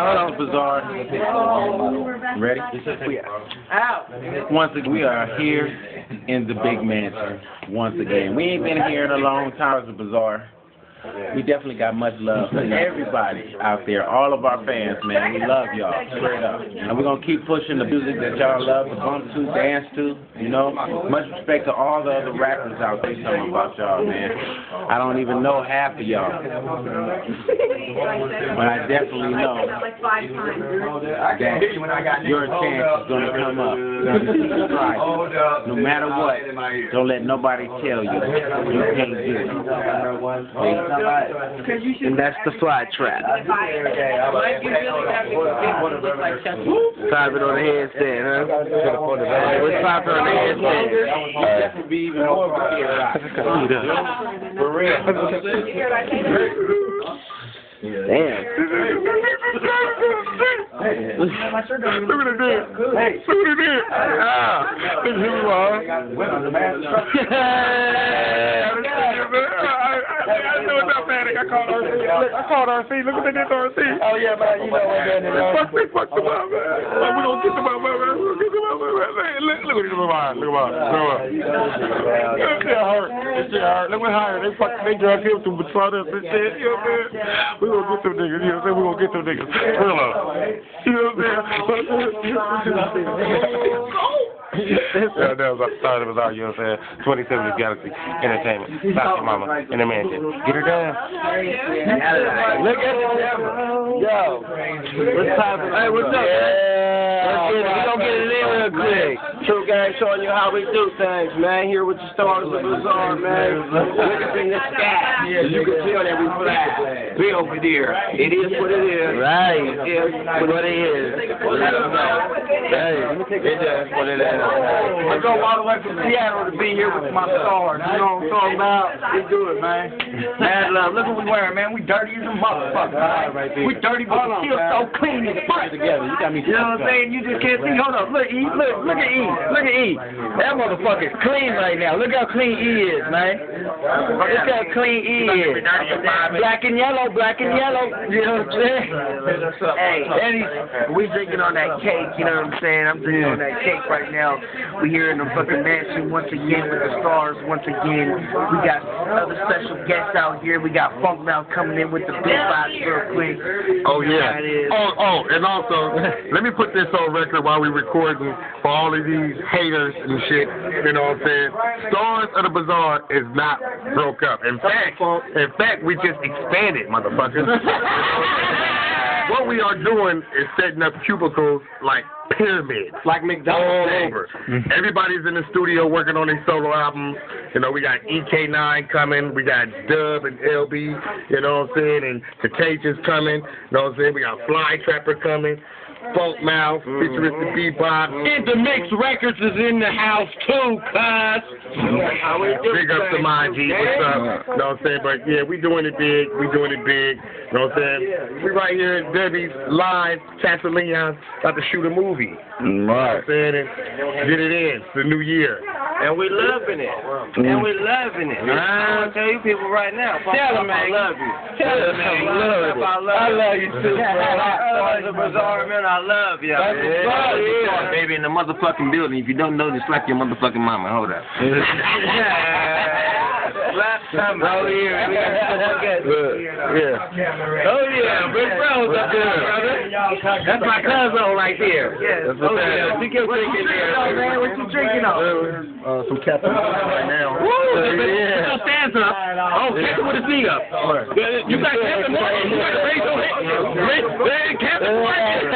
Hold on, Bazaar. Ready? Once again, we are here in the big mansion. Once again, we ain't been here in a long time as a Bazaar. We definitely got much love for everybody out there, all of our fans, man. We love y'all, straight up. And we're going to keep pushing the music that y'all love to bump to, dance to, you know. Much respect to all the other rappers out there talking about y'all, man. I don't even know half of y'all. But I definitely know that your chance is going to come up. No matter what, don't let nobody tell you you can't do it. And that's the fly trap. Type it on the handstand, huh? What's typing on the handstand? For real. Damn. Look at this. Look at this. Ah, this is who you are. I know it's not panic. I called RC. Look what they did to RC. Oh, yeah, man. You know what that is. They fucked them up, man. We're going to get them up, man. Look at them up, man. Look at them. It hurt. Look what hurt. They dragged him through the sawdust and shit. You know what I'm saying? We're going to get them niggas. You know what I'm saying? We're going to get them niggas. You know what I'm saying? Yeah, that was started. It was all, you know what I'm saying? 27 Galaxy Entertainment. Stop your mama in the mansion. Get her down. Look at it. Yo. What's happening? Hey, what's up? Yeah. We're going to get it in real quick. True Gang showing you how we do things, man. Here with the stars of the Bazaar, man. Look up in the sky. You can tell that we fly. We over there. It is what it is. Right. It is what it is. Hey, it is what it is. I go all the way from Seattle to be here with my stars. You know what I'm talking about? We do it, man. Mad love. Look what we wearing, man. We dirty as a motherfucker. We dirty, but we still so clean as fuck. You know what I'm saying? You just can't see. Hold up. Look, E. Look at E. Look at E. That motherfucker's clean right now. Look how clean E is, man. Look how clean E is. Black and yellow, black and yellow. You know what I'm saying? Hey, Eddie, we drinking on that cake. You know what I'm saying? I'm drinking on that cake right now. We here in the fucking mansion once again with the stars. Once again, we got other special guests out here. We got Funk Mouth coming in with the big box real quick. Oh yeah. Oh, and also, let me put this on record while we're recording for all of these haters and shit. You know what I'm saying? Stars of the Bazaar is not broke up. In fact, we just expanded, motherfuckers. What we are doing is setting up cubicles like pyramids. Like McDonald's. All over. Everybody's in the studio working on their solo albums. You know, we got EK9 coming. We got Dub and LB. You know what I'm saying? And Contagious coming. You know what I'm saying? We got Fly Trapper coming. Funk Mouth, Futuristic Bebop. Intermix Records is in the house too, cuz. Big up to my G. What's up? You know what I'm saying? But yeah, we doing it big. We doing it big. You know what I'm saying? We right here at Debbie's live. Castle Leon about to shoot a movie. Right. You know what I'm saying? And get it in. It's the new year. And we loving it. And we loving it. I'm gonna tell you people right now. Tell them, man. I love you. Tell them, man. I love you too, bro. The Bazaar, man. I love you. Yeah, baby, in the motherfucking building. If you don't know, just slap your motherfucking mama. Hold up. Slap somebody. Oh yeah. Oh yeah, big bros up there, brother. That's my cousin right there. Yes. Oh yeah. What you drinking there, man? What you drinking on? Some Captain right now. Woo! Put your stands up. Oh, Captain with his knee up. You got Captain Morgan. You got to raise your head. Captain Morgan.